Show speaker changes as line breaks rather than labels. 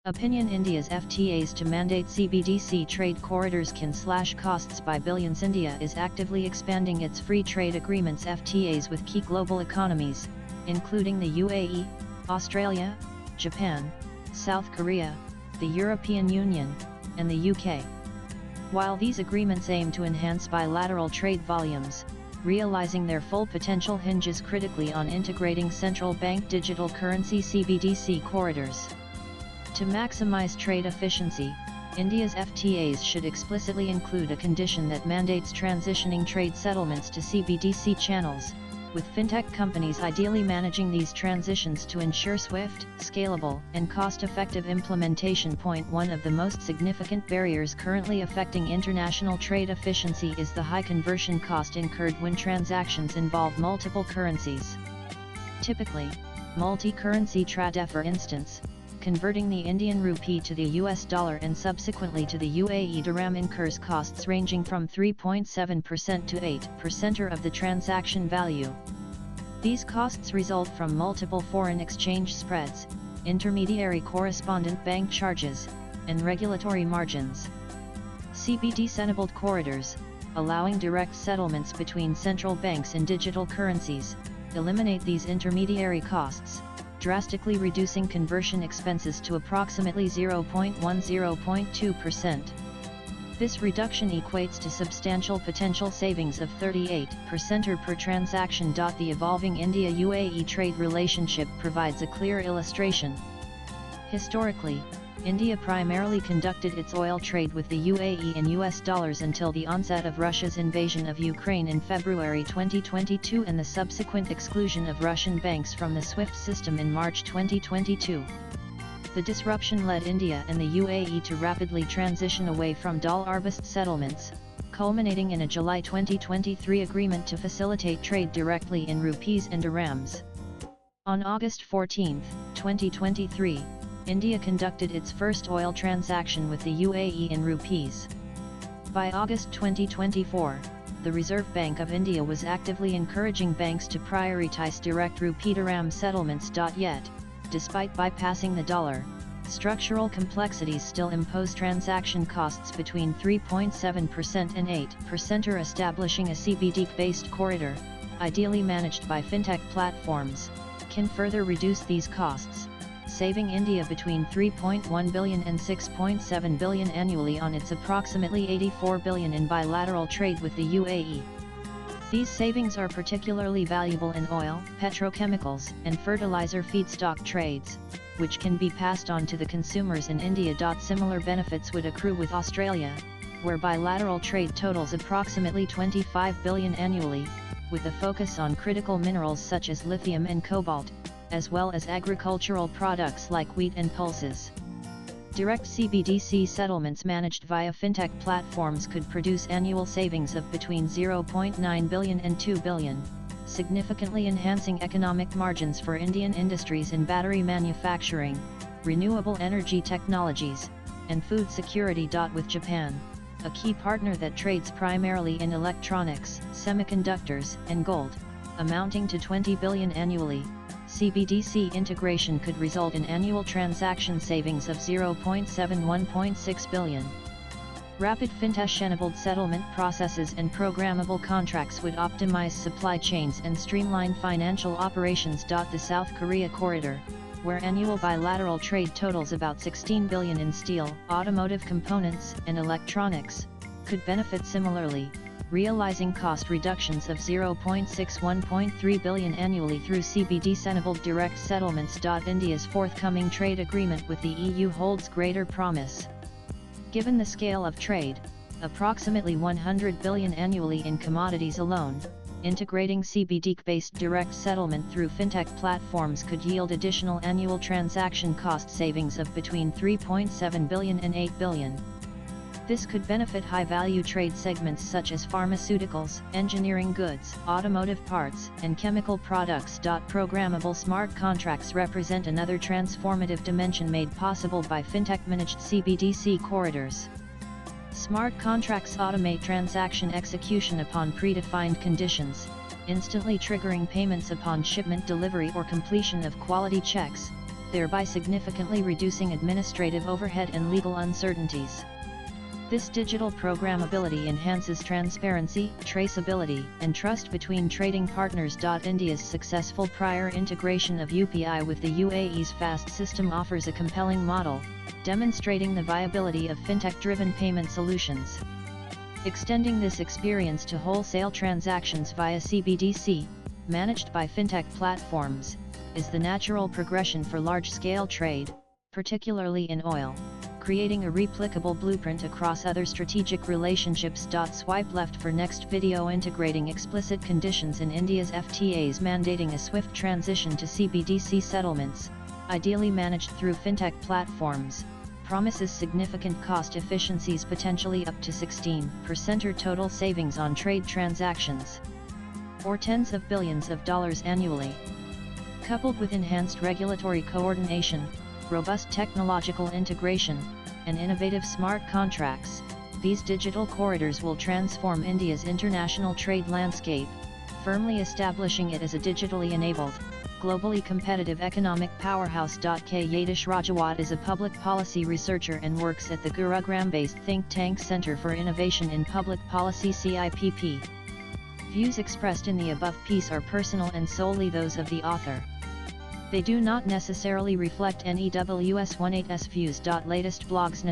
Opinion: India's FTAs to mandate CBDC trade corridors can slash costs by billions. India is actively expanding its free trade agreements (FTAs) with key global economies, including the UAE, Australia, Japan, South Korea, the European Union, and the UK. While these agreements aim to enhance bilateral trade volumes, realizing their full potential hinges critically on integrating central bank digital currency (CBDC) corridors. To maximize trade efficiency, India's FTAs should explicitly include a condition that mandates transitioning trade settlements to CBDC channels, with fintech companies ideally managing these transitions to ensure swift, scalable, and cost-effective implementation. One of the most significant barriers currently affecting international trade efficiency is the high conversion cost incurred when transactions involve multiple currencies. Typically, multi-currency trade, for instance, converting the Indian rupee to the US dollar and subsequently to the UAE dirham, incurs costs ranging from 3.7% to 8% of the transaction value. These costs result from multiple foreign exchange spreads, intermediary correspondent bank charges, and regulatory margins. CBDC-enabled corridors, allowing direct settlements between central banks in digital currencies, eliminate these intermediary costs, drastically reducing conversion expenses to approximately 0.1–0.2%. This reduction equates to substantial potential savings of 38% per transaction. The evolving India-UAE trade relationship provides a clear illustration. Historically, India primarily conducted its oil trade with the UAE in US dollars until the onset of Russia's invasion of Ukraine in February 2022 and the subsequent exclusion of Russian banks from the SWIFT system in March 2022. The disruption led India and the UAE to rapidly transition away from dollar-based settlements, culminating in a July 2023 agreement to facilitate trade directly in rupees and dirhams. On August 14, 2023, India conducted its first oil transaction with the UAE in rupees. By August 2024, the Reserve Bank of India was actively encouraging banks to prioritize direct rupee-dirham settlements. Yet, despite bypassing the dollar, structural complexities still impose transaction costs between 3.7% and 8%. Establishing a CBDC-based corridor, ideally managed by fintech platforms, can further reduce these costs, saving India between 3.1 billion and 6.7 billion annually on its approximately 84 billion in bilateral trade with the UAE. These savings are particularly valuable in oil, petrochemicals, and fertilizer feedstock trades, which can be passed on to the consumers in India. Similar benefits would accrue with Australia, where bilateral trade totals approximately 25 billion annually, with a focus on critical minerals such as lithium and cobalt, as well as agricultural products like wheat and pulses. Direct CBDC settlements managed via fintech platforms could produce annual savings of between 0.9 billion and 2 billion, significantly enhancing economic margins for Indian industries in battery manufacturing, renewable energy technologies, and food security. With Japan, a key partner that trades primarily in electronics, semiconductors, and gold, amounting to 20 billion annually, CBDC integration could result in annual transaction savings of 0.71–1.6 billion. Rapid fintech-enabled settlement processes and programmable contracts would optimize supply chains and streamline financial operations. The South Korea corridor, where annual bilateral trade totals about 16 billion in steel, automotive components, and electronics, could benefit similarly, realizing cost reductions of 0.61–3 billion annually through CBDC-enabled direct settlements. India's forthcoming trade agreement with the EU holds greater promise. Given the scale of trade, approximately 100 billion annually in commodities alone, integrating CBDC-based direct settlement through fintech platforms could yield additional annual transaction cost savings of between 3.7 billion and 8 billion. This could benefit high-value trade segments such as pharmaceuticals, engineering goods, automotive parts, and chemical products. Programmable smart contracts represent another transformative dimension made possible by fintech-managed CBDC corridors. Smart contracts automate transaction execution upon predefined conditions, instantly triggering payments upon shipment delivery or completion of quality checks, thereby significantly reducing administrative overhead and legal uncertainties. This digital programmability enhances transparency, traceability, and trust between trading partners. India's successful prior integration of UPI with the UAE's FAST system offers a compelling model, demonstrating the viability of fintech-driven payment solutions. Extending this experience to wholesale transactions via CBDC, managed by fintech platforms, is the natural progression for large-scale trade, particularly in oil, creating a replicable blueprint across other strategic relationships. Swipe left for next video. Integrating explicit conditions in India's FTAs mandating a swift transition to CBDC settlements, ideally managed through fintech platforms, promises significant cost efficiencies, potentially up to 16% or total savings on trade transactions, or tens of billions of dollars annually. Coupled with enhanced regulatory coordination, robust technological integration, and innovative smart contracts, these digital corridors will transform India's international trade landscape, firmly establishing it as a digitally enabled, globally competitive economic powerhouse. K. Yatish Rajawat is a public policy researcher and works at the Gurugram-based think tank Center for Innovation in Public Policy CIPP. Views expressed in the above piece are personal and solely those of the author. They do not necessarily reflect NEWS18's views. Latest blogs.